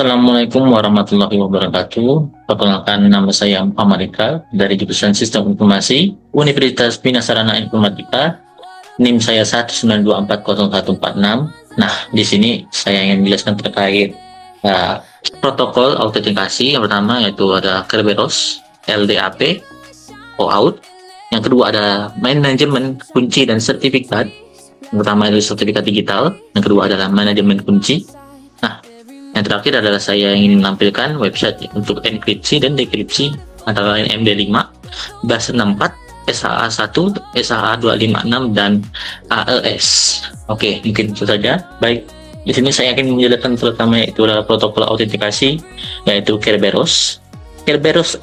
Assalamualaikum warahmatullahi wabarakatuh. Perkenalkan, nama saya Amarika dari jurusan Sistem Informasi Universitas Bina Sarana Informatika. NIM saya 192404146. Nah, di sini saya ingin menjelaskan terkait protokol autentikasi. Yang pertama yaitu ada Kerberos, LDAP, OAuth. Yang kedua ada manajemen kunci dan sertifikat. Yang pertama itu sertifikat digital, yang kedua adalah manajemen kunci. Nah, yang terakhir adalah saya ingin menampilkan website untuk enkripsi dan dekripsi antara lain MD5, BAS64, SHA1, SHA256, dan AES. Oke, mungkin itu saja. Baik, di sini saya akan menjelaskan terutama yaitu adalah protokol autentikasi, yaitu Kerberos. Kerberos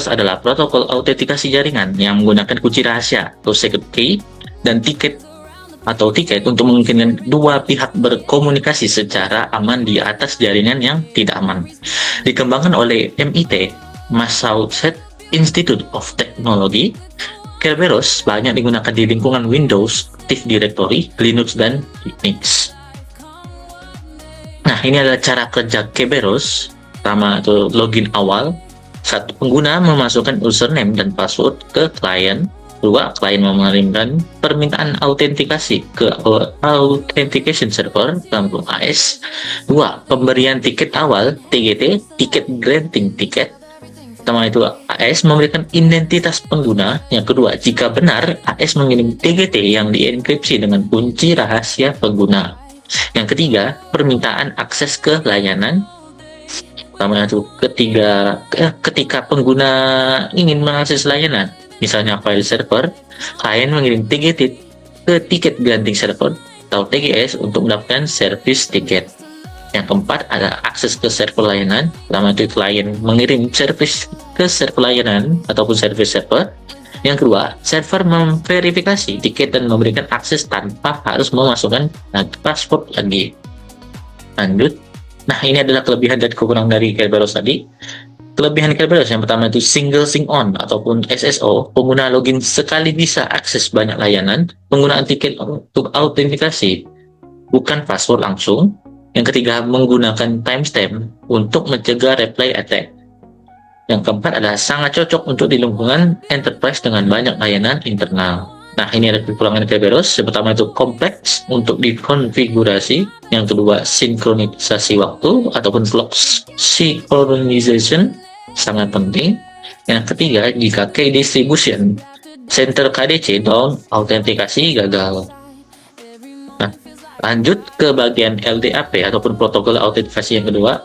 adalah protokol autentikasi jaringan yang menggunakan kunci rahasia atau secret key dan tiket untuk memungkinkan dua pihak berkomunikasi secara aman di atas jaringan yang tidak aman. Dikembangkan oleh MIT, Massachusetts Institute of Technology, Kerberos banyak digunakan di lingkungan Windows, Active Directory, Linux, dan Unix. Nah, ini adalah cara kerja Kerberos. Pertama itu login awal. Satu, pengguna memasukkan username dan password ke klien. Dua, klien mengirimkan permintaan autentikasi ke Authentication Server dalam AS. Dua, pemberian tiket awal TGT, tiket granting tiket. Pertama itu AS memberikan identitas pengguna. Yang kedua, jika benar, AS mengirim TGT yang dienkripsi dengan kunci rahasia pengguna. Yang ketiga, permintaan akses ke layanan. Pertama itu ketika pengguna ingin mengakses layanan, misalnya file server, klien mengirim TGT ke tiket granting server atau TGS untuk mendapatkan service tiket. Yang keempat ada akses ke server layanan. Pertama itu klien mengirim service ke server layanan ataupun service server. Yang kedua, server memverifikasi tiket dan memberikan akses tanpa harus memasukkan password lagi. Lanjut. Nah, ini adalah kelebihan dan kekurangan dari Kerberos tadi. Kelebihan Kerberos yang pertama itu single sign-on ataupun SSO. Pengguna login sekali bisa akses banyak layanan. Penggunaan tiket untuk autentikasi bukan password langsung. Yang ketiga, menggunakan timestamp untuk mencegah replay attack. Yang keempat adalah sangat cocok untuk di lingkungan enterprise dengan banyak layanan internal. Nah, ini ada kekurangan Kerberos. Yang pertama itu kompleks untuk dikonfigurasi. Yang kedua, sinkronisasi waktu ataupun clock synchronization sangat penting. Yang ketiga, jika key distribution center KDC down, autentikasi gagal. Nah, lanjut ke bagian LDAP ataupun protokol autentikasi yang kedua.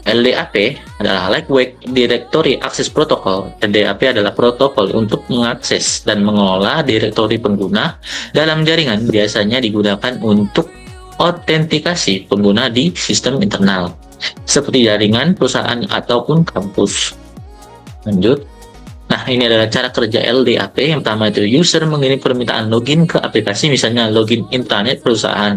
LDAP adalah Lightweight Directory Access Protocol. LDAP adalah protokol untuk mengakses dan mengelola direktori pengguna dalam jaringan, biasanya digunakan untuk autentikasi pengguna di sistem internal, seperti jaringan, perusahaan, ataupun kampus. Lanjut. Nah, ini adalah cara kerja LDAP. Yang pertama itu user mengirim permintaan login ke aplikasi, misalnya login intranet perusahaan.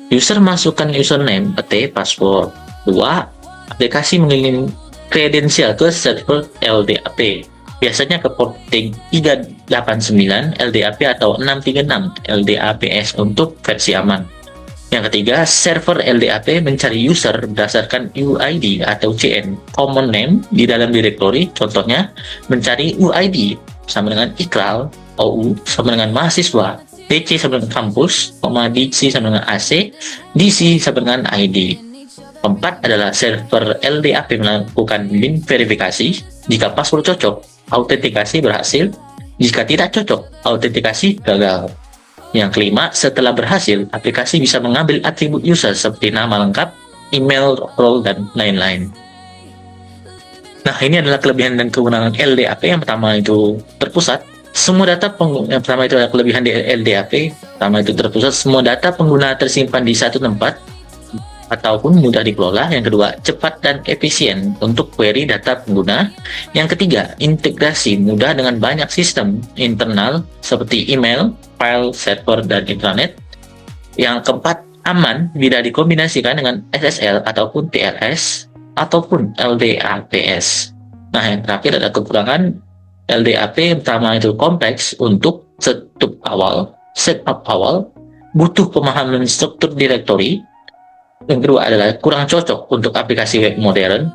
User masukkan username, password. Dua, aplikasi mengirim kredensial ke server LDAP, biasanya ke porting 389 LDAP atau 636 LDAPS untuk versi aman. Yang ketiga, server LDAP mencari user berdasarkan UID atau CN, common name di dalam directory. Contohnya, mencari UID sama dengan ikral, OU sama dengan mahasiswa, DC sama dengan kampus, DC sama dengan AC, DC sama dengan ID. Keempat adalah server LDAP melakukan link verifikasi. Jika password cocok, autentikasi berhasil. Jika tidak cocok, autentikasi gagal. Yang kelima, setelah berhasil, aplikasi bisa mengambil atribut user seperti nama lengkap, email, role, dan lain-lain. Nah, ini adalah kelebihan dan kekurangan LDAP. Yang pertama itu terpusat. Semua data pengguna, yang pertama itu adalah kelebihan dari LDAP. Pertama itu terpusat, semua data pengguna tersimpan di satu tempat ataupun mudah dikelola. Yang kedua, cepat dan efisien untuk query data pengguna. Yang ketiga, integrasi mudah dengan banyak sistem internal seperti email, file, server, dan intranet. Yang keempat, aman bila dikombinasikan dengan SSL ataupun TLS ataupun LDAPS. Nah, yang terakhir ada kekurangan LDAP. Pertama itu kompleks untuk setup awal, setup awal, butuh pemahaman struktur directory, Yang kedua adalah kurang cocok untuk aplikasi web modern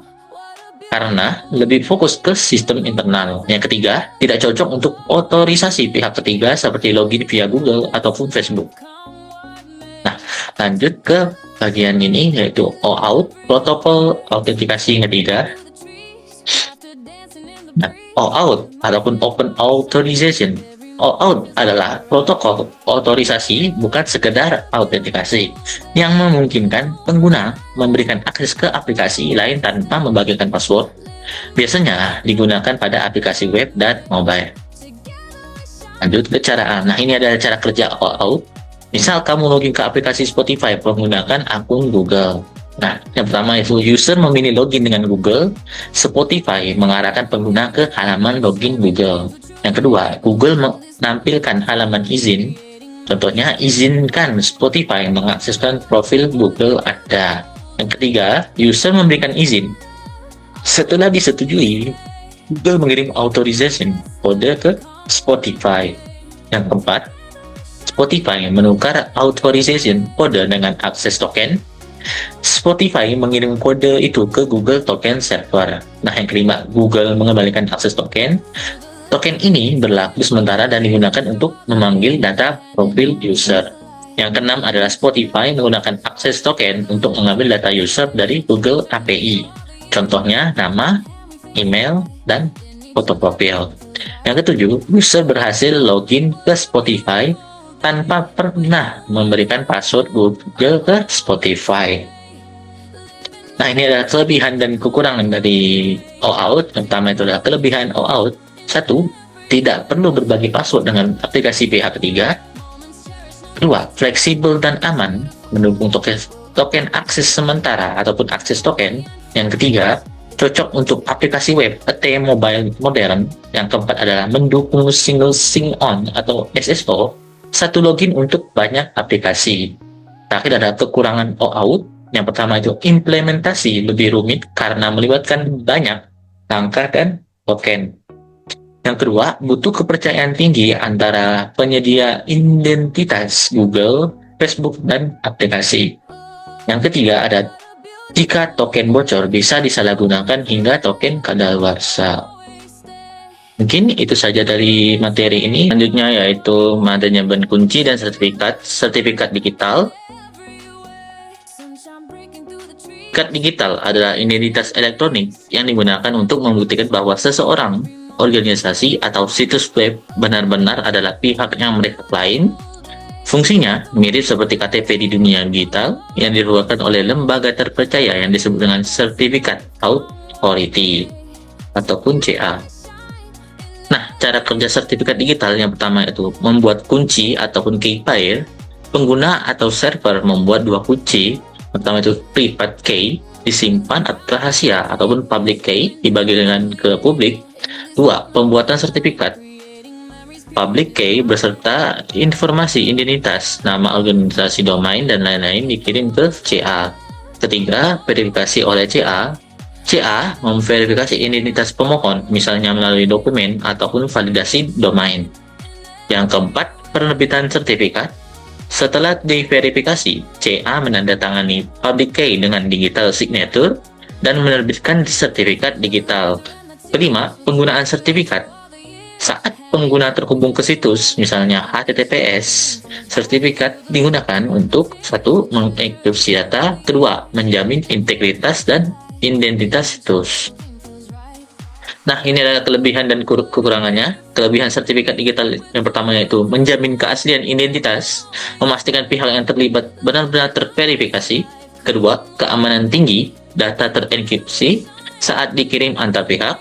karena lebih fokus ke sistem internal. Yang ketiga, tidak cocok untuk otorisasi pihak ketiga seperti login via Google ataupun Facebook. Nah, lanjut ke bagian ini yaitu OAuth, protokol autentikasi yang ketiga. Nah, OAuth ataupun Open Authorization. OAuth adalah protokol otorisasi bukan sekedar autentikasi yang memungkinkan pengguna memberikan akses ke aplikasi lain tanpa membagikan password. Biasanya digunakan pada aplikasi web dan mobile. Lanjut ke cara. Nah, ini adalah cara kerja OAuth. Misal kamu login ke aplikasi Spotify menggunakan akun Google. Nah, yang pertama itu user memilih login dengan Google, Spotify mengarahkan pengguna ke halaman login Google. Yang kedua, Google menampilkan halaman izin. Contohnya, izinkan Spotify mengakseskan profil Google Anda. Yang ketiga, user memberikan izin. Setelah disetujui, Google mengirim authorization kode ke Spotify. Yang keempat, Spotify menukar authorization kode dengan akses token. Spotify mengirim kode itu ke Google Token Server. Nah, yang kelima, Google mengembalikan akses token. Token ini berlaku sementara dan digunakan untuk memanggil data profil user. Yang keenam adalah Spotify menggunakan akses token untuk mengambil data user dari Google API. Contohnya, nama, email, dan foto profil. Yang ketujuh, user berhasil login ke Spotify tanpa pernah memberikan password Google ke Spotify. Nah, ini adalah kelebihan dan kekurangan dari OAuth. Yang pertama itu adalah kelebihan OAuth. 1. Tidak perlu berbagi password dengan aplikasi pihak ketiga. 2. Fleksibel dan aman, mendukung token akses sementara ataupun akses token. Yang ketiga, cocok untuk aplikasi web atau mobile modern. Yang keempat adalah mendukung single sign-on atau SSO, satu login untuk banyak aplikasi. Terakhir ada kekurangan OAuth. Yang pertama itu implementasi lebih rumit karena melibatkan banyak langkah dan token. Yang kedua, butuh kepercayaan tinggi antara penyedia identitas Google, Facebook, dan aplikasi. Yang ketiga ada jika token bocor bisa disalahgunakan hingga token kadaluarsa. Mungkin itu saja dari materi ini. Selanjutnya yaitu manajemen kunci dan sertifikat digital. Sertifikat digital adalah identitas elektronik yang digunakan untuk membuktikan bahwa seseorang, organisasi, atau situs web benar-benar adalah pihak yang mereka klaim. Fungsinya mirip seperti KTP di dunia digital yang dikeluarkan oleh lembaga terpercaya yang disebut dengan Certificate Authority ataupun CA. Nah, cara kerja sertifikat digital yang pertama itu membuat kunci ataupun key pair. Pengguna atau server membuat dua kunci. Pertama itu private key, disimpan atau rahasia, ataupun public key, dibagi dengan ke publik. 2. Pembuatan sertifikat. Public key beserta informasi identitas, nama organisasi domain, dan lain-lain dikirim ke CA. Ketiga, verifikasi oleh CA. CA memverifikasi identitas pemohon, misalnya melalui dokumen ataupun validasi domain. Yang keempat, penerbitan sertifikat. Setelah diverifikasi, CA menandatangani public key dengan digital signature dan menerbitkan sertifikat digital. Kelima, penggunaan sertifikat. Saat pengguna terhubung ke situs, misalnya HTTPS, sertifikat digunakan untuk 1. Mengenkripsi data, 2. Menjamin integritas dan identitas situs. Nah, ini adalah kelebihan dan kekurangannya. Kelebihan sertifikat digital yang pertama yaitu menjamin keaslian identitas, memastikan pihak yang terlibat benar-benar terverifikasi. Kedua, keamanan tinggi, data terenkripsi saat dikirim antar pihak.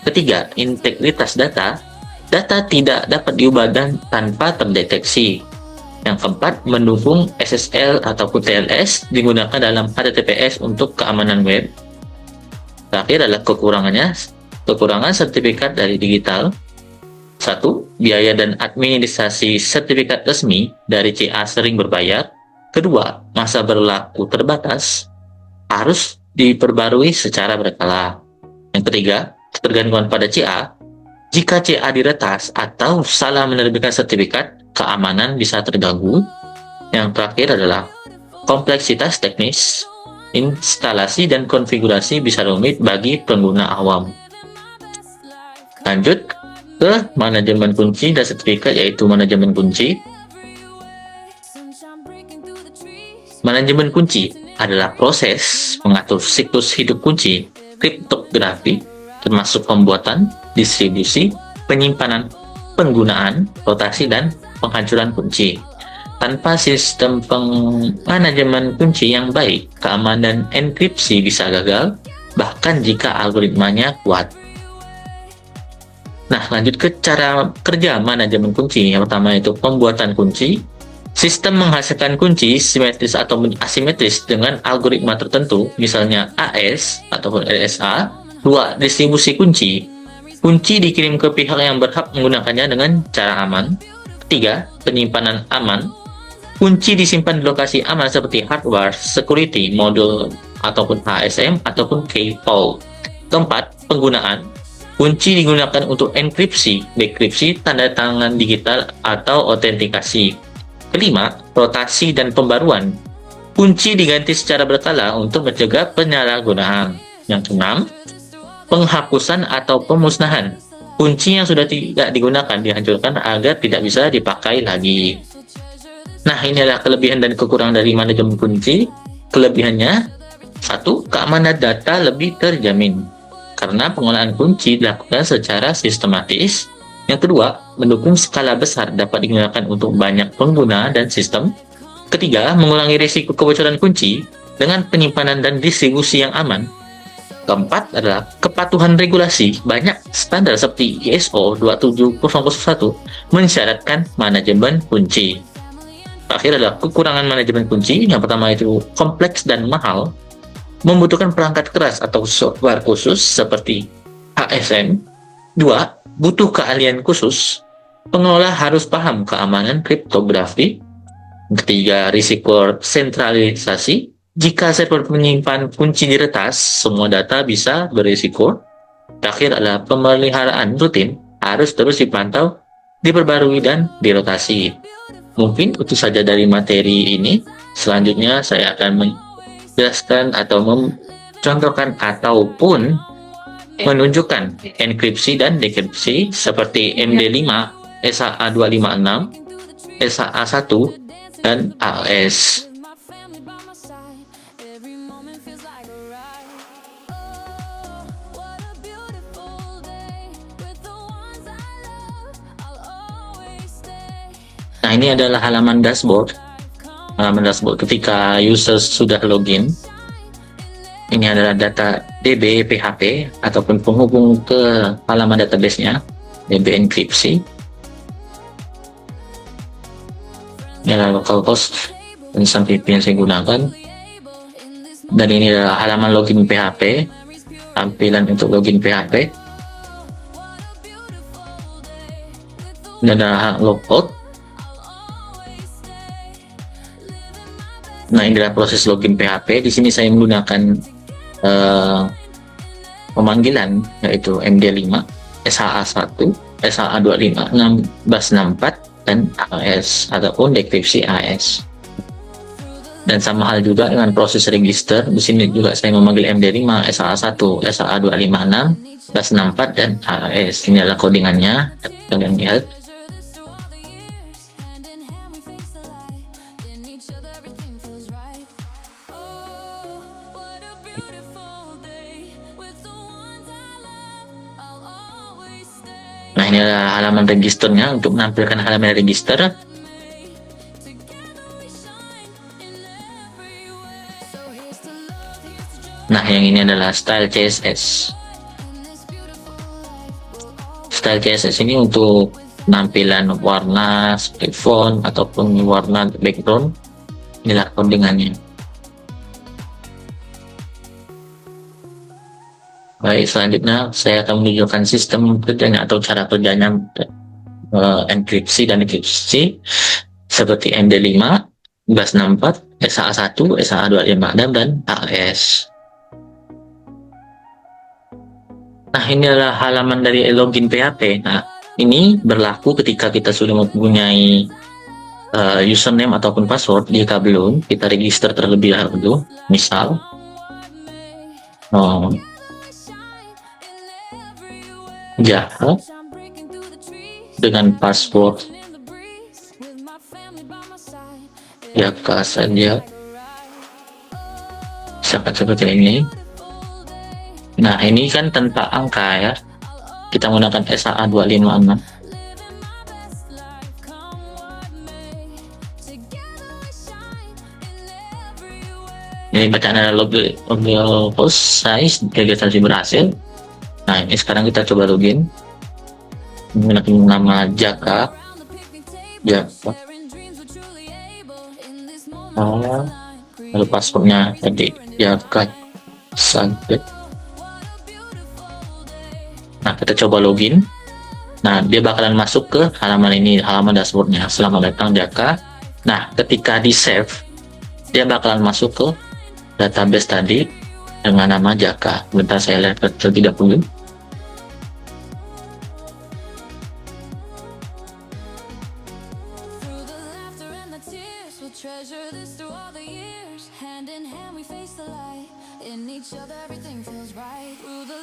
Ketiga, integritas data, data tidak dapat diubah dan tanpa terdeteksi. Yang keempat, mendukung SSL ataupun TLS digunakan dalam HTTPS untuk keamanan web. Terakhir adalah kekurangan sertifikat dari digital. 1. Biaya dan administrasi sertifikat resmi dari CA sering berbayar. Kedua, masa berlaku terbatas, harus diperbarui secara berkala. Yang ketiga, ketergantungan pada CA. Jika CA diretas atau salah menerbitkan sertifikat, keamanan bisa terganggu. Yang terakhir adalah kompleksitas teknis. instalasi dan konfigurasi bisa rumit bagi pengguna awam. Lanjut ke manajemen kunci dan sertifikat, yaitu manajemen kunci. Manajemen kunci adalah proses mengatur siklus hidup kunci kriptografi, termasuk pembuatan, distribusi, penyimpanan, penggunaan, rotasi, dan penghancuran kunci. Tanpa sistem manajemen kunci yang baik, keamanan enkripsi bisa gagal, bahkan jika algoritmanya kuat. Nah, lanjut ke cara kerja manajemen kunci. Yang pertama itu pembuatan kunci. Sistem menghasilkan kunci simetris atau asimetris dengan algoritma tertentu, misalnya AES ataupun RSA. 2. Distribusi kunci. Kunci dikirim ke pihak yang berhak menggunakannya dengan cara aman. 3. Penyimpanan aman. Kunci disimpan di lokasi aman seperti hardware, security, module, ataupun HSM, ataupun key vault. 4. Penggunaan. Kunci digunakan untuk enkripsi, dekripsi, tanda tangan digital, atau autentikasi. 5. Rotasi dan pembaruan. Kunci diganti secara berkala untuk mencegah penyalahgunaan. Yang 6. Penghapusan atau pemusnahan. Kunci yang sudah tidak digunakan dihancurkan agar tidak bisa dipakai lagi. Nah, inilah kelebihan dan kekurangan dari manajemen kunci. Kelebihannya, 1. Keamanan data lebih terjamin, karena pengolahan kunci dilakukan secara sistematis. Yang kedua, mendukung skala besar, dapat digunakan untuk banyak pengguna dan sistem. Ketiga, mengurangi risiko kebocoran kunci dengan penyimpanan dan distribusi yang aman. Keempat adalah kepatuhan regulasi. Banyak standar seperti ISO 27001 mensyaratkan manajemen kunci. Terakhir adalah kekurangan manajemen kunci. Yang pertama itu kompleks dan mahal, membutuhkan perangkat keras atau software khusus seperti HSM. 2. Butuh keahlian khusus. Pengelola harus paham keamanan kriptografi. Ketiga, risiko sentralisasi. Jika server menyimpan kunci diretas, semua data bisa berisiko. Terakhir adalah pemeliharaan rutin, harus terus dipantau, diperbarui, dan dirotasi. Mungkin itu saja dari materi ini. Selanjutnya saya akan menjelaskan atau mencontohkan ataupun menunjukkan enkripsi dan dekripsi seperti MD5, SHA-256, SHA-1, dan AES. Nah, ini adalah halaman dashboard. Halaman dashboard ketika user sudah login. Ini adalah data DB PHP ataupun penghubung ke halaman database-nya, DB enkripsi. Ini adalah localhost instance VPN yang saya gunakan. Dan ini adalah halaman login PHP, tampilan untuk login PHP. Ini adalah logout. Nah, ini adalah proses login PHP. Di sini saya menggunakan pemanggilan yaitu MD5, SHA-1, SHA-25, 1664, dan AES ataupun dekripsi AES. Dan sama hal juga dengan proses register. Di sini juga saya memanggil MD5, SHA-1, SHA-256, 1664, dan AES. Ini adalah codingannya. Kalian lihat. Nah, ini adalah halaman registernya. Untuk menampilkan halaman register, nah yang ini adalah style CSS. Style CSS ini untuk penampilan warna seperti font ataupun warna background. Inilah codingannya. Baik, selanjutnya saya akan menunjukkan sistem kerjanya atau cara kerjanya enkripsi dan dekripsi seperti MD5, 1664, SHA-1, SHA-256, dan AES. Nah, ini adalah halaman dari login PHP. Nah, ini berlaku ketika kita sudah mempunyai username ataupun password. Jika belum, kita register terlebih dahulu. Misal, Jaka dengan password Jaka saja, misalkan seperti ini. Nah, ini kan tanpa angka ya, kita menggunakan SAA 256. Ini bacaan analog post size registrasi berhasil. Nah, ini sekarang kita coba login menggunakan nama Jaka. Lalu passwordnya tadi Jaka Santet. Nah, kita coba login. Nah, dia bakalan masuk ke halaman ini, halaman dashboardnya. Selamat datang Jaka. Nah, ketika di save, dia bakalan masuk ke database tadi dengan nama Jaka. Bentar saya lihat terlebih dahulu.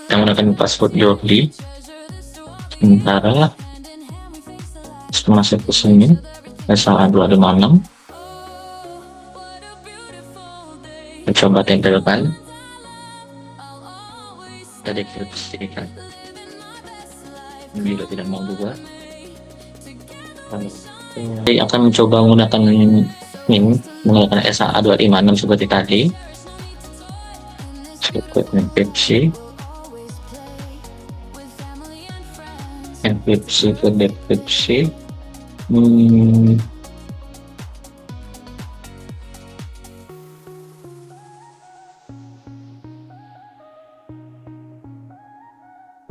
Kita menggunakan password Jordi. Sementara masuk ke sini SAA 256. Kita coba tempelkan. Tadi kita pastikan bila tidak mau juga. Jadi akan mencoba menggunakan min menggunakan SAA 256 seperti tadi. Cukup enkripsi ke dekripsi.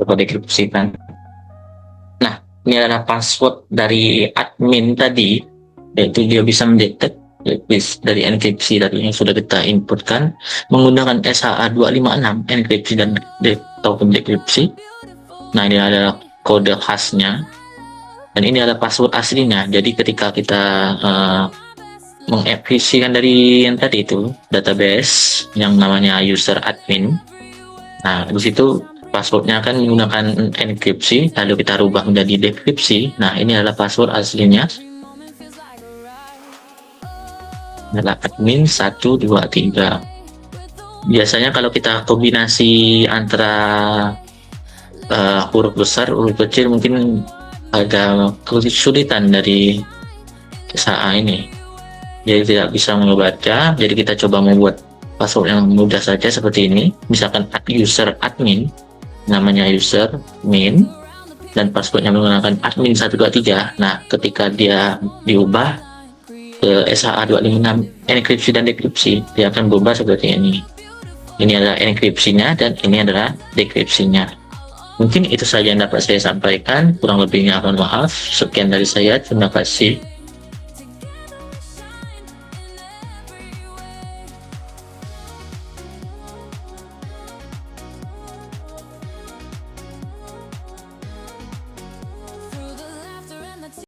Coba dekripsikan. Nah, ini adalah password dari admin tadi, yaitu dia bisa mendetek dari enkripsi tadi yang sudah kita inputkan menggunakan SAA 256 enkripsi dan token dekripsi. Nah, ini adalah kode khasnya dan ini adalah password aslinya. Jadi ketika kita mengeksekusikan dari yang tadi itu database yang namanya user admin, nah di situ passwordnya akan menggunakan enkripsi, lalu kita rubah menjadi dekripsi. Nah, ini adalah password aslinya, adalah admin 123. Biasanya kalau kita kombinasi antara huruf besar, huruf kecil, mungkin agak kesulitan dari SAA ini, jadi tidak bisa membaca. Jadi kita coba membuat password yang mudah saja seperti ini. Misalkan user admin, namanya user min, dan passwordnya menggunakan admin 123. Nah, ketika dia diubah ke SAA 256 enkripsi dan dekripsi, dia akan berubah seperti ini. Ini adalah enkripsinya dan ini adalah dekripsinya. Mungkin itu saja yang dapat saya sampaikan, kurang lebihnya mohon maaf. Sekian dari saya, terima kasih.